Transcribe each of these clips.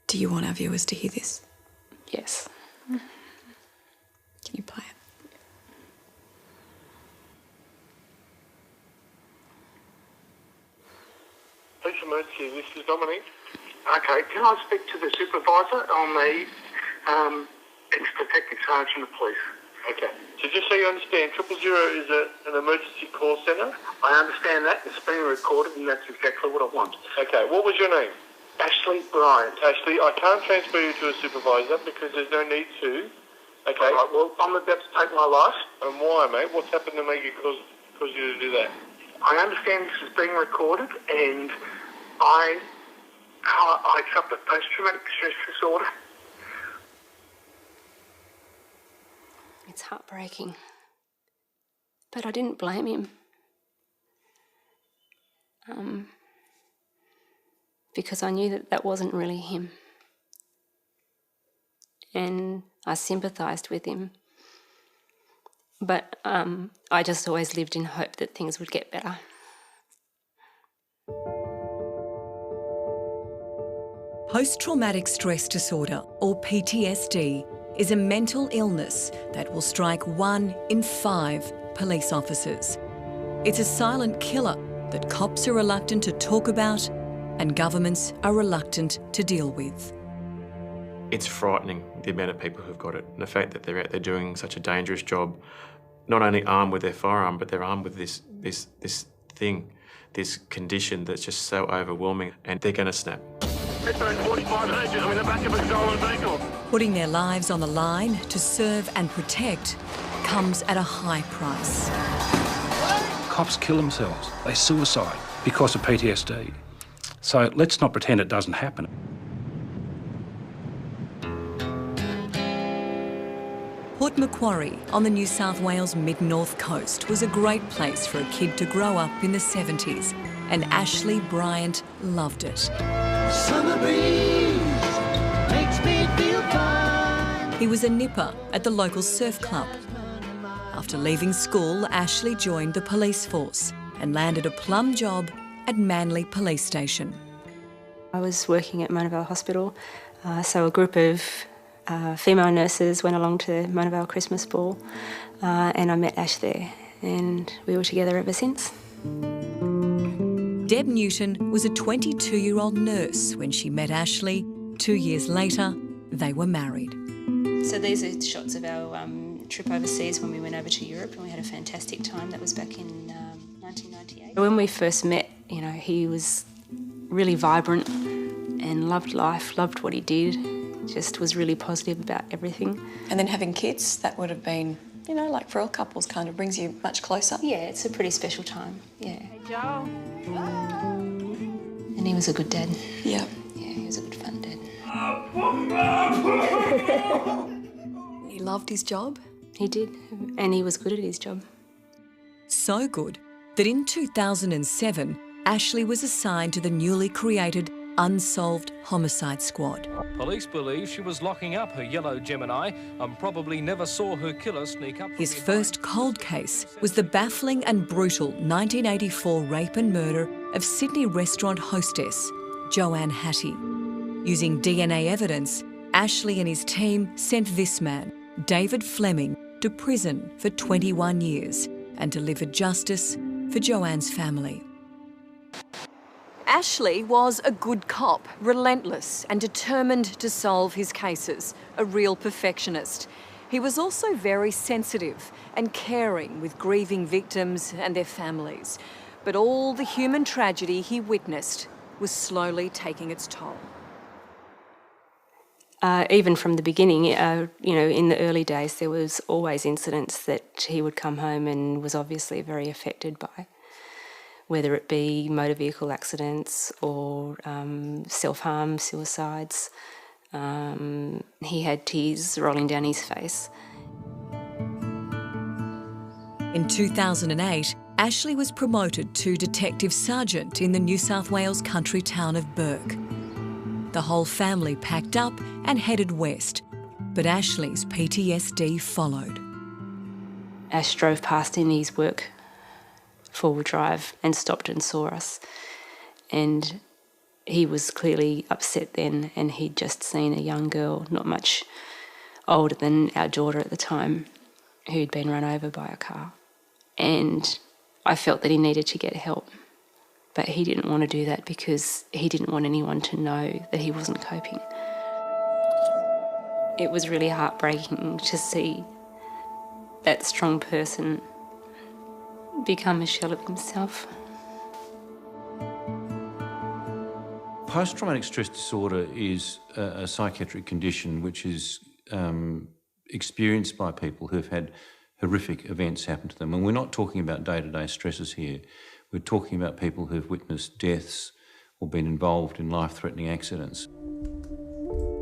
Do you want our viewers to hear this? Yes. Can you play it? Police emergency, this is Dominic. Okay, can I speak to the supervisor on the ex-detective sergeant of police? Okay. So just so you understand, 000 is an emergency call centre? I understand that. It's being recorded and that's exactly what I want. Okay, what was your name? Ashley Bryant. Ashley, I can't transfer you to a supervisor because there's no need to. Okay. All right, well, I'm about to take my life. And why, mate? What's happened to make it cause you to do that? I understand this is being recorded and I suffered post-traumatic stress disorder. It's heartbreaking. But I didn't blame him. Because I knew that wasn't really him. And I sympathised with him. But I just always lived in hope that things would get better. Post-traumatic stress disorder, or PTSD, is a mental illness that will strike 1 in 5 police officers. It's a silent killer that cops are reluctant to talk about and governments are reluctant to deal with. It's frightening, the amount of people who've got it, and the fact that they're out there doing such a dangerous job, not only armed with their firearm, but they're armed with this thing, this condition that's just so overwhelming, and they're going to snap. I'm in the back of a stolen vehicle. Putting their lives on the line to serve and protect comes at a high price. Cops kill themselves. They suicide because of PTSD. So let's not pretend it doesn't happen. Port Macquarie on the New South Wales mid-north coast was a great place for a kid to grow up in the 70s, and Ashley Bryant loved it. Summer breeze makes me feel fine. He was a nipper at the local surf club. After leaving school, Ashley joined the police force and landed a plum job at Manly Police Station. I was working at Mona Vale Hospital, so a group of female nurses went along to Mona Vale Christmas Ball, and I met Ash there, and we were together ever since. Deb Newton was a 22-year-old nurse when she met Ashley. 2 years later, they were married. So these are shots of our trip overseas when we went over to Europe, and we had a fantastic time. That was back in 1998. When we first met, you know, he was really vibrant and loved life, loved what he did, just was really positive about everything. And then having kids, that would have been, you know, like for all couples, kind of brings you much closer. Yeah, it's a pretty special time, yeah. Hey, Joe. And he was a good dad. Yeah. Yeah, he was a good fun dad. He loved his job. He did, and he was good at his job. So good that in 2007, Ashley was assigned to the newly created Unsolved Homicide Squad. Police believe she was locking up her yellow Gemini and probably never saw her killer sneak up. His first cold case was the baffling and brutal 1984 rape and murder of Sydney restaurant hostess Joanne Hattie. Using DNA evidence, Ashley and his team sent this man, David Fleming, to prison for 21 years and delivered justice for Joanne's family. Ashley was a good cop, relentless and determined to solve his cases, a real perfectionist. He was also very sensitive and caring with grieving victims and their families. But all the human tragedy he witnessed was slowly taking its toll. Even from the beginning, you know, in the early days, there was always incidents that he would come home and was obviously very affected by, whether it be motor vehicle accidents or self-harm, suicides. He had tears rolling down his face. In 2008, Ashley was promoted to Detective Sergeant in the New South Wales country town of Burke. The whole family packed up and headed west, but Ashley's PTSD followed. Ash drove past in his work four-wheel drive and stopped and saw us. And He was clearly upset then, and he'd just seen a young girl, not much older than our daughter at the time, who'd been run over by a car. And I felt that he needed to get help. But he didn't want to do that because he didn't want anyone to know that he wasn't coping. It was really heartbreaking to see that strong person become a shell of himself. Post-traumatic stress disorder is a psychiatric condition which is experienced by people who've had horrific events happen to them. And we're not talking about day-to-day stresses here. We're talking about people who've witnessed deaths or been involved in life-threatening accidents.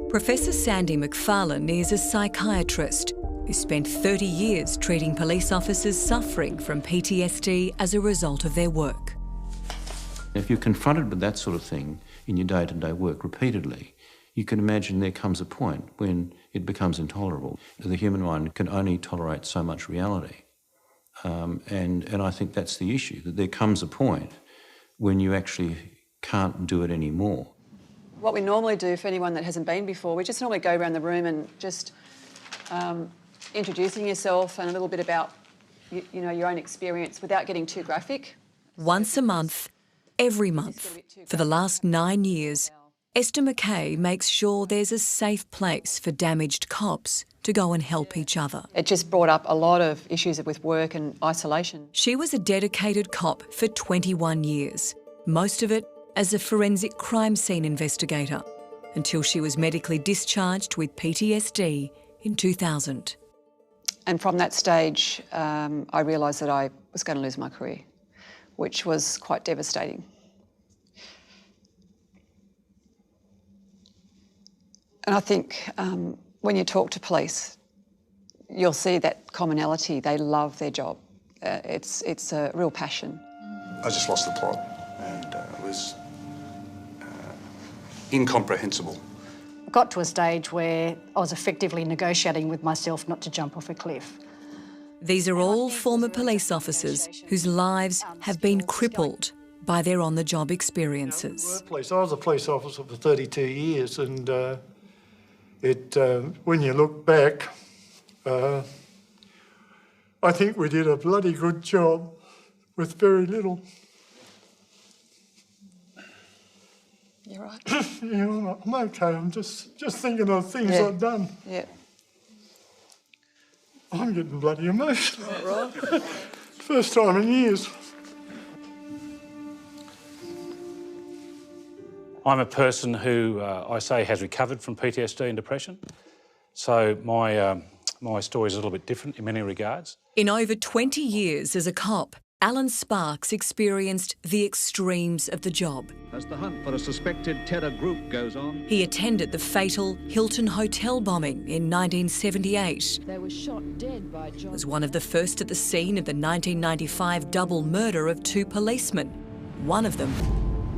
Professor Sandy McFarlane is a psychiatrist who spent 30 years treating police officers suffering from PTSD as a result of their work. If you're confronted with that sort of thing in your day-to-day work repeatedly, you can imagine there comes a point when it becomes intolerable. The human mind can only tolerate so much reality. And I think that's the issue, that there comes a point when you actually can't do it anymore. What we normally do for anyone that hasn't been before, we just normally go around the room and just introducing yourself and a little bit about you know, your own experience without getting too graphic. Once a month, every month, for the last 9 years, Esther McKay makes sure there's a safe place for damaged cops to go and help each other. It just brought up a lot of issues with work and isolation. She was a dedicated cop for 21 years, most of it as a forensic crime scene investigator, until she was medically discharged with PTSD in 2000. And from that stage, I realised that I was going to lose my career, which was quite devastating. And I think when you talk to police, you'll see that commonality. They love their job. It's a real passion. I just lost the plot, and it was incomprehensible. Got to a stage where I was effectively negotiating with myself not to jump off a cliff. These are all former police officers whose lives have been crippled by their on-the-job experiences. I was a police officer for 32 years, and when you look back, I think we did a bloody good job with very little. You're right. Yeah, I'm okay. I'm just thinking of things I've done. Yeah. I'm getting bloody emotional. Right. First time in years. I'm a person who, I say, has recovered from PTSD and depression. So my story is a little bit different in many regards. In over 20 years as a cop, Alan Sparks experienced the extremes of the job. As the hunt for a suspected terror group goes on, He attended the fatal Hilton Hotel bombing in 1978. They were shot dead by John. Was one of the first at the scene of the 1995 double murder of 2 policemen. One of them,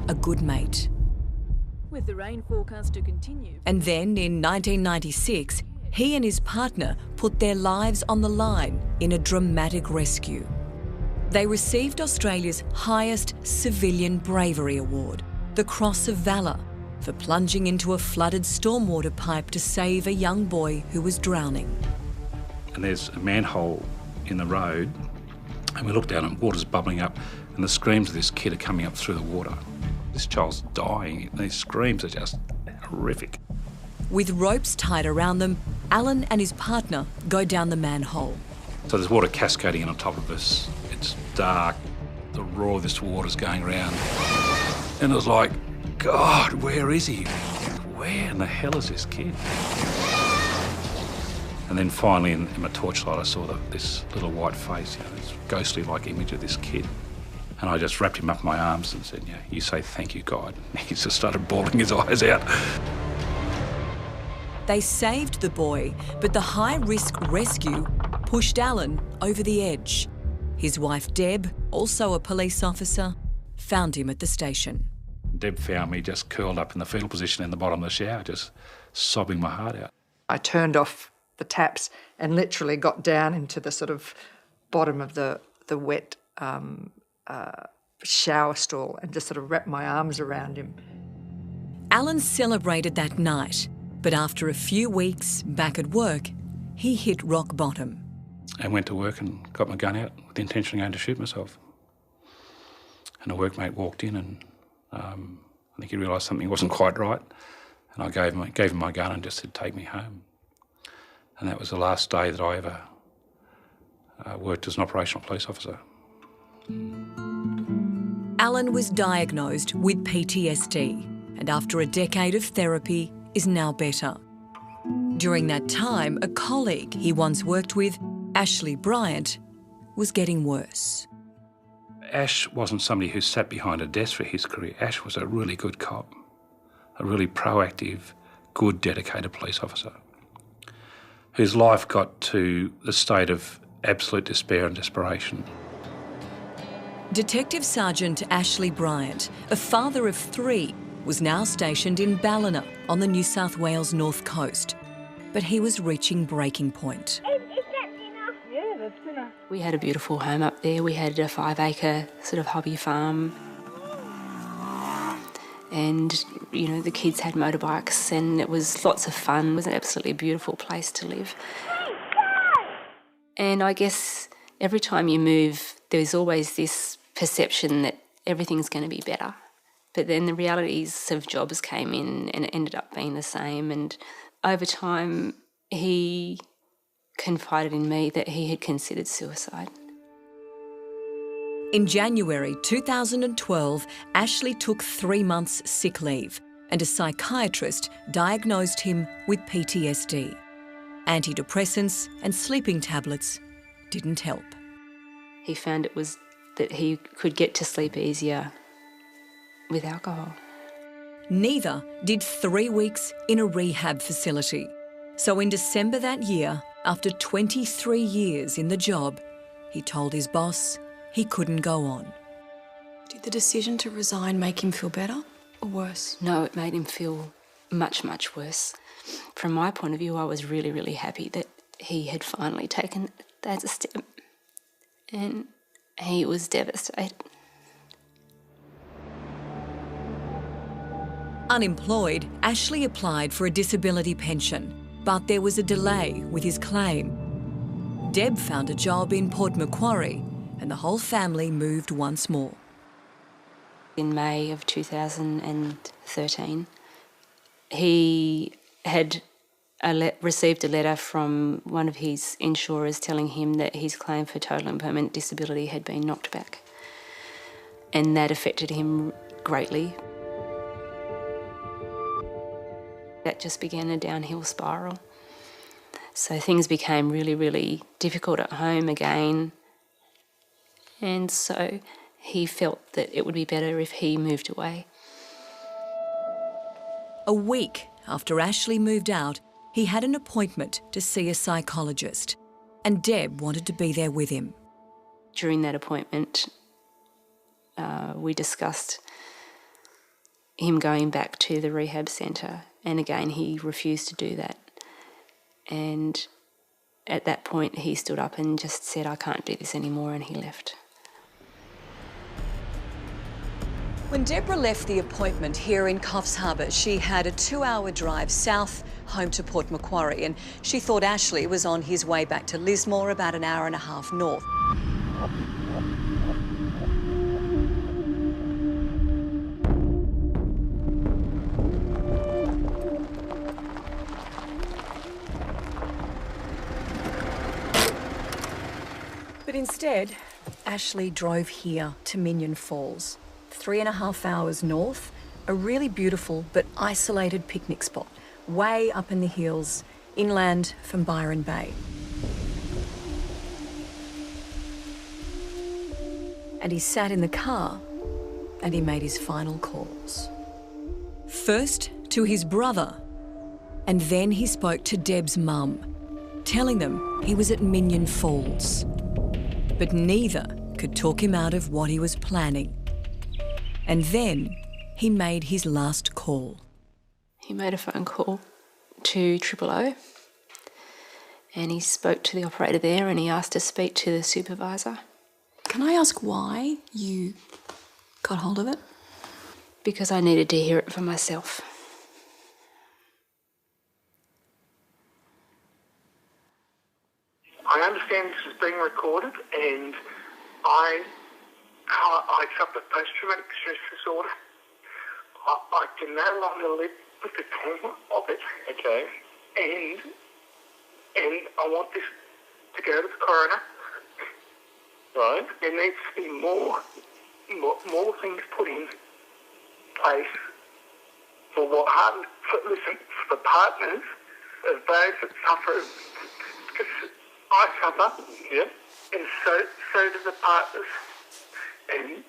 a good mate. With the rain forecast to continue. And then in 1996, he and his partner put their lives on the line in a dramatic rescue. They received Australia's highest civilian bravery award, the Cross of Valour, for plunging into a flooded stormwater pipe to save a young boy who was drowning. And there's a manhole in the road, and we look down and water's bubbling up, and the screams of this kid are coming up through the water. This child's dying. These screams are just horrific. With ropes tied around them, Alan and his partner go down the manhole. So there's water cascading in on top of us. It's dark. The roar of this water's going around. And it was like, God, where is he? Where in the hell is this kid? And then finally, in my torchlight, I saw this little white face, this ghostly-like image of this kid. And I just wrapped him up in my arms and said, you say thank you, God. He just started bawling his eyes out. They saved the boy, but the high-risk rescue pushed Alan over the edge. His wife, Deb, also a police officer, found him at the station. Deb found me just curled up in the fetal position in the bottom of the shower, just sobbing my heart out. I turned off the taps and literally got down into the sort of bottom of the wet shower stall and just sort of wrapped my arms around him. Alan celebrated that night, but after a few weeks back at work, he hit rock bottom. I went to work and got my gun out with the intention of going to shoot myself. And a workmate walked in and I think he realised something wasn't quite right. And I gave him my gun and just said, take me home. And that was the last day that I ever worked as an operational police officer. Alan was diagnosed with PTSD and after a decade of therapy is now better. During that time, a colleague he once worked with, Ashley Bryant, was getting worse. Ash wasn't somebody who sat behind a desk for his career. Ash was a really good cop, a really proactive, good, dedicated police officer whose life got to the state of absolute despair and desperation. Detective Sergeant Ashley Bryant, a father of 3, was now stationed in Ballina on the New South Wales North Coast. But he was reaching breaking point. Is that dinner? Yeah, that's dinner. We had a beautiful home up there. We had a 5-acre sort of hobby farm. And, you know, the kids had motorbikes and it was lots of fun. It was an absolutely beautiful place to live. And I guess every time you move, there's always this perception that everything's going to be better. But then the realities of jobs came in and it ended up being the same. And over time, he confided in me that he had considered suicide. In January 2012, Ashley took 3 months sick leave and a psychiatrist diagnosed him with PTSD. Antidepressants and sleeping tablets didn't help. He found it was that he could get to sleep easier with alcohol. Neither did 3 weeks in a rehab facility. So in December that year, after 23 years in the job, he told his boss he couldn't go on. Did the decision to resign make him feel better or worse? No, it made him feel much, much worse. From my point of view, I was really, really happy that he had finally taken that step. And he was devastated. Unemployed, Ashley applied for a disability pension, but there was a delay with his claim. Deb found a job in Port Macquarie and the whole family moved once more. In May of 2013, he had received a letter from one of his insurers telling him that his claim for total and permanent disability had been knocked back. And that affected him greatly. That just began a downhill spiral. So things became really, really difficult at home again. And so he felt that it would be better if he moved away. A week after Ashley moved out, he had an appointment to see a psychologist, and Deb wanted to be there with him. During that appointment, we discussed him going back to the rehab centre, and again he refused to do that. And at that point he stood up and just said, "I can't do this anymore," and he left. When Deborah left the appointment here in Coffs Harbour, she had a 2-hour drive south home to Port Macquarie, and she thought Ashley was on his way back to Lismore, about an hour and a half north. But instead, Ashley drove here to Minion Falls. 3.5 hours north, a really beautiful but isolated picnic spot, way up in the hills, inland from Byron Bay. And he sat in the car and he made his final calls. First to his brother, and then he spoke to Deb's mum, telling them he was at Minion Falls. But neither could talk him out of what he was planning. And then he made his last call. He made a phone call to 000 and he spoke to the operator there and he asked to speak to the supervisor. Can I ask why you got hold of it? Because I needed to hear it for myself. I understand this is being recorded, and I suffer post-traumatic stress disorder. I can no longer live with the trauma of it. Okay. And I want this to go to the coroner. Right. There needs to be more things put in place for for the partners of those that suffer. Because I suffer. Yeah. And so do the partners. And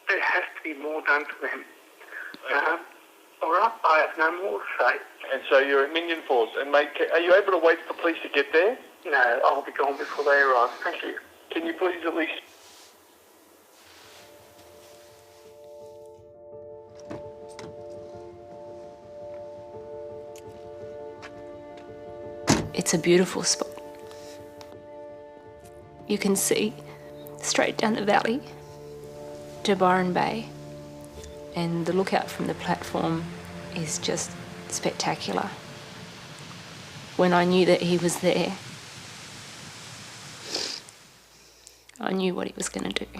there has to be more done for them. All right, I have no more to say. And so you're at Minion Force, and mate, are you able to wait for the police to get there? No, I'll be gone before they arrive. Thank you. Can you please at least... It's a beautiful spot. You can see straight down the valley to Byron Bay, and the lookout from the platform is just spectacular. When I knew that he was there, I knew what he was going to do.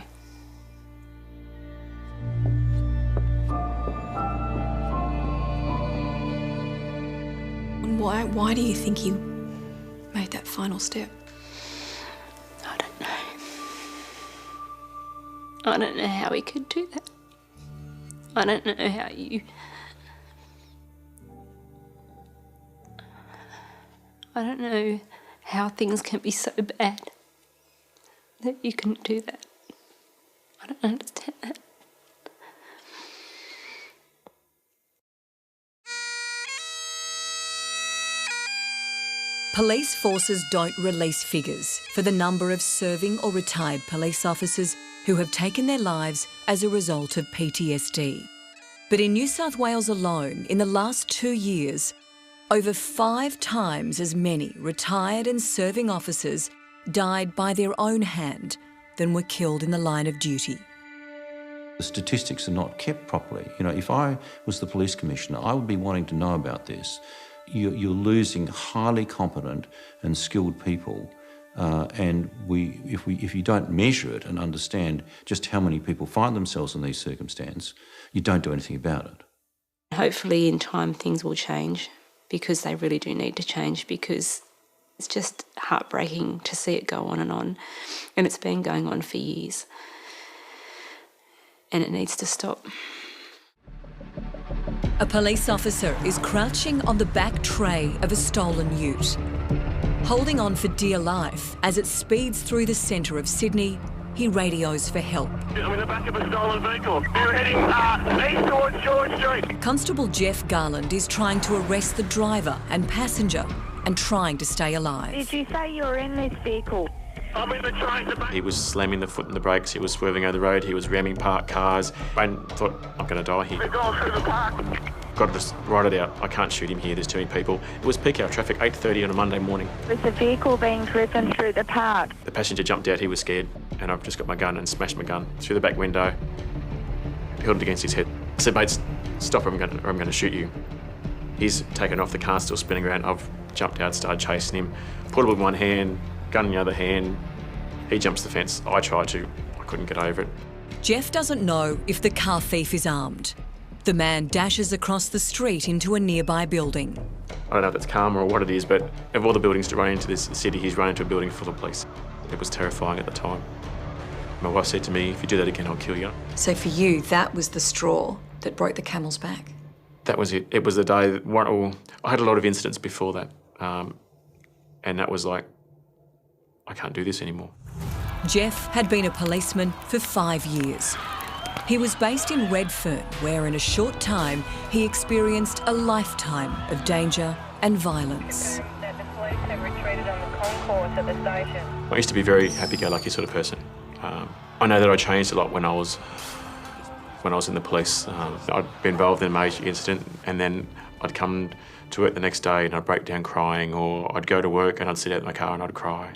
And why do you think he made that final step? I don't know. I don't know how he could do that. I don't know how you... I don't know how things can be so bad that you can do that. I don't understand that. Police forces don't release figures for the number of serving or retired police officers who have taken their lives as a result of PTSD. But in New South Wales alone, in the last 2 years, over 5 times as many retired and serving officers died by their own hand than were killed in the line of duty. The statistics are not kept properly. You know, if I was the police commissioner, I would be wanting to know about this. You're losing highly competent and skilled people, and if you don't measure it and understand just how many people find themselves in these circumstances, you don't do anything about it. Hopefully in time things will change, because they really do need to change, because it's just heartbreaking to see it go on, and it's been going on for years, and it needs to stop. A police officer is crouching on the back tray of a stolen ute. Holding on for dear life as it speeds through the centre of Sydney, he radios for help. I'm in the back of a stolen vehicle. We're heading east towards George Street. Constable Jeff Garland is trying to arrest the driver and passenger and trying to stay alive. Did you say you were in this vehicle? I'm in the train. He was slamming the foot in the brakes, he was swerving over the road, he was ramming parked cars. I thought, I'm going to die here. We're going through the park. Got to just write it out. I can't shoot him here, there's too many people. It was peak hour traffic, 8:30 on a Monday morning. Was the vehicle being driven through the park? The passenger jumped out, he was scared, and I've just got my gun and smashed my gun through the back window, held it against his head. I said, mate, stop or I'm going to shoot you. He's taken off, the car still spinning around. I've jumped out, started chasing him. Portable in one hand, gun in the other hand. He jumps the fence. I tried to. I couldn't get over it. Jeff doesn't know if the car thief is armed. The man dashes across the street into a nearby building. I don't know if it's karma or what it is, but of all the buildings to run into this city, he's run into a building full of police. It was terrifying at the time. My wife said to me, if you do that again, I'll kill you. So for you, that was the straw that broke the camel's back? That was it. It was the day that I had a lot of incidents before that, and that was like, I can't do this anymore. Jeff had been a policeman for 5 years. He was based in Redfern, where in a short time he experienced a lifetime of danger and violence. I used to be a very happy-go-lucky sort of person. I know that I changed a lot when I was in the police. I'd be involved in a major incident, and then I'd come to work the next day and I'd break down crying, or I'd go to work and I'd sit out in my car and I'd cry.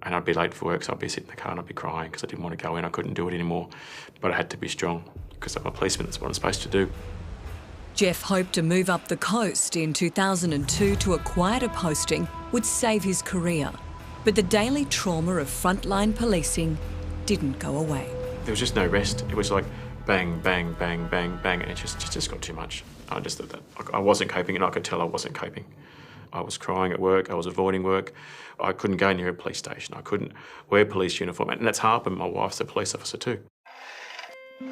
And I'd be late for work, so I'd be sitting in the car and I'd be crying because I didn't want to go in. I couldn't do it anymore. But I had to be strong because I'm a policeman, that's what I'm supposed to do. Jeff hoped to move up the coast in 2002 to a quieter posting would save his career. But the daily trauma of frontline policing didn't go away. There was just no rest. It was like bang, bang, bang, bang, bang, and it just got too much. I just thought that I wasn't coping, and I could tell I wasn't coping. I was crying at work, I was avoiding work. I couldn't go near a police station. I couldn't wear police uniform. And that's hard, but my wife's a police officer too.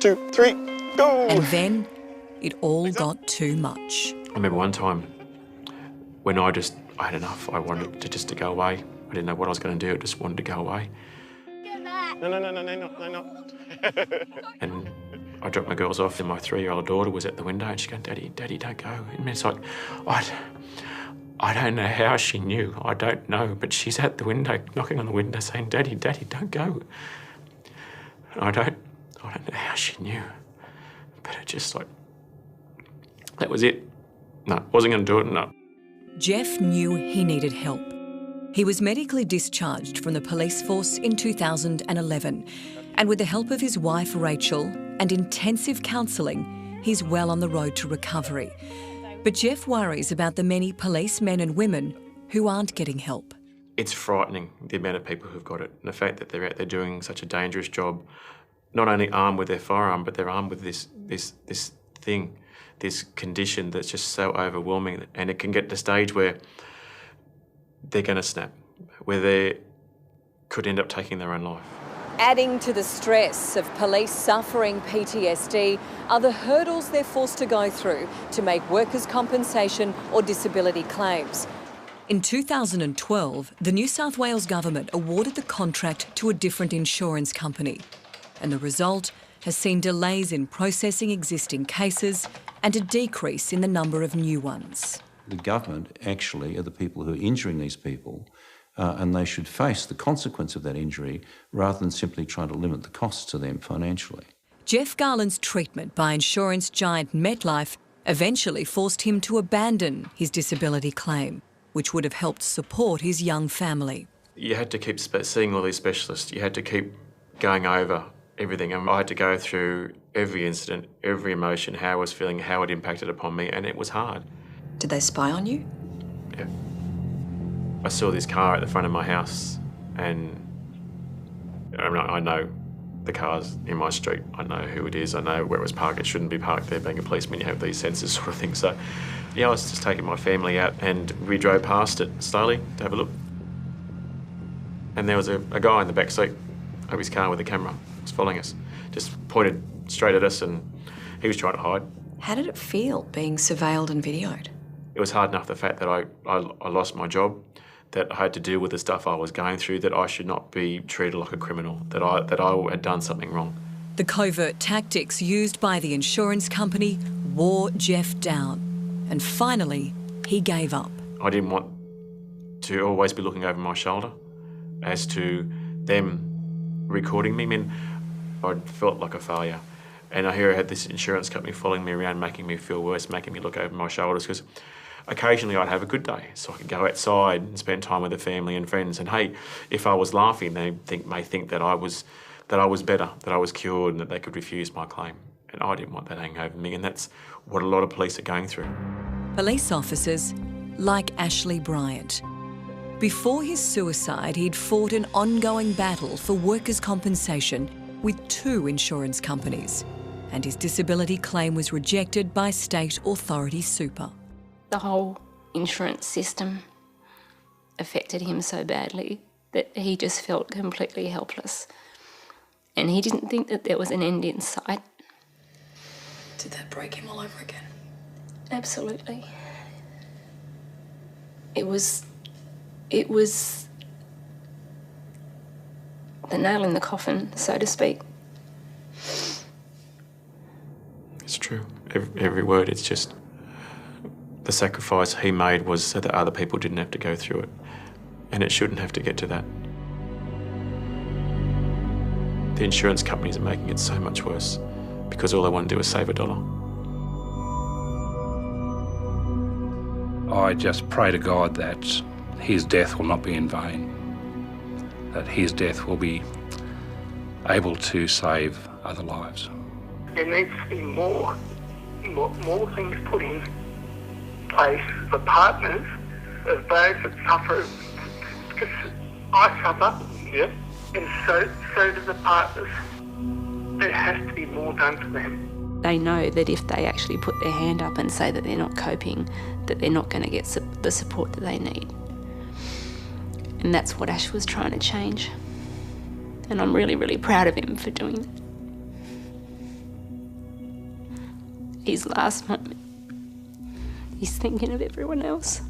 2, 3, go! And then it all got too much. I remember one time when I had enough. I wanted to go away. I didn't know what I was going to do. I just wanted to go away. No. And I dropped my girls off, and my 3-year-old daughter was at the window, and she's going, Daddy, don't go. And it's like, I don't know how she knew. I don't know, but she's at the window, knocking on the window, saying, Daddy, don't go. And I don't know how she knew, but it just like, that was it. No, wasn't going to do it, no. Jeff knew he needed help. He was medically discharged from the police force in 2011, and with the help of his wife, Rachel, and intensive counselling, he's well on the road to recovery. But Jeff worries about the many police men and women who aren't getting help. It's frightening, the amount of people who've got it, and the fact that they're out there doing such a dangerous job, not only armed with their firearm, but they're armed with this thing, this condition that's just so overwhelming, and it can get to the stage where they're going to snap, where they could end up taking their own life. Adding to the stress of police suffering PTSD are the hurdles they're forced to go through to make workers' compensation or disability claims. In 2012, the New South Wales government awarded the contract to a different insurance company, and the result has seen delays in processing existing cases and a decrease in the number of new ones. The government actually are the people who are injuring these people, and they should face the consequence of that injury rather than simply trying to limit the costs to them financially. Jeff Garland's treatment by insurance giant MetLife eventually forced him to abandon his disability claim, which would have helped support his young family. You had to keep seeing all these specialists. You had to keep going over everything, and I had to go through every incident, every emotion, how I was feeling, how it impacted upon me, and it was hard. Did they spy on you? Yeah. I saw this car at the front of my house, and I know the car's in my street. I know who it is. I know where it was parked. It shouldn't be parked there. Being a policeman, you have these senses sort of thing. So, yeah, I was just taking my family out, and we drove past it slowly to have a look. And there was a guy in the back seat of his car with a camera. He was following us, just pointed straight at us, and he was trying to hide. How did it feel being surveilled and videoed? It was hard enough, the fact that I lost my job, that I had to deal with the stuff I was going through, that I should not be treated like a criminal, that I had done something wrong. The covert tactics used by the insurance company wore Jeff down, and finally he gave up. I didn't want to always be looking over my shoulder as to them recording me. I mean, I felt like a failure. And I hear I had this insurance company following me around, making me feel worse, making me look over my shoulders, because occasionally I'd have a good day, so I could go outside and spend time with the family and friends. And hey, if I was laughing, they may think that I was better, that I was cured, and that they could refuse my claim. And I didn't want that hanging over me, and that's what a lot of police are going through. Police officers like Ashley Bryant. Before his suicide, he'd fought an ongoing battle for workers' compensation with 2 insurance companies, and his disability claim was rejected by State Authority Super. The whole insurance system affected him so badly that he just felt completely helpless. And he didn't think that there was an end in sight. Did that break him all over again? Absolutely. It was the nail in the coffin, so to speak. It's true. Every word. It's just the sacrifice he made was so that other people didn't have to go through it. And it shouldn't have to get to that. The insurance companies are making it so much worse because all they want to do is save $1. I just pray to God that his death will not be in vain, that his death will be able to save other lives. There needs to be more things put in place for partners of those that suffer. Because I suffer. Yeah. And so do the partners. There has to be more done for them. They know that if they actually put their hand up and say that they're not coping, that they're not going to get the support that they need. And that's what Ash was trying to change. And I'm really, really proud of him for doing that. His last moment, he's thinking of everyone else.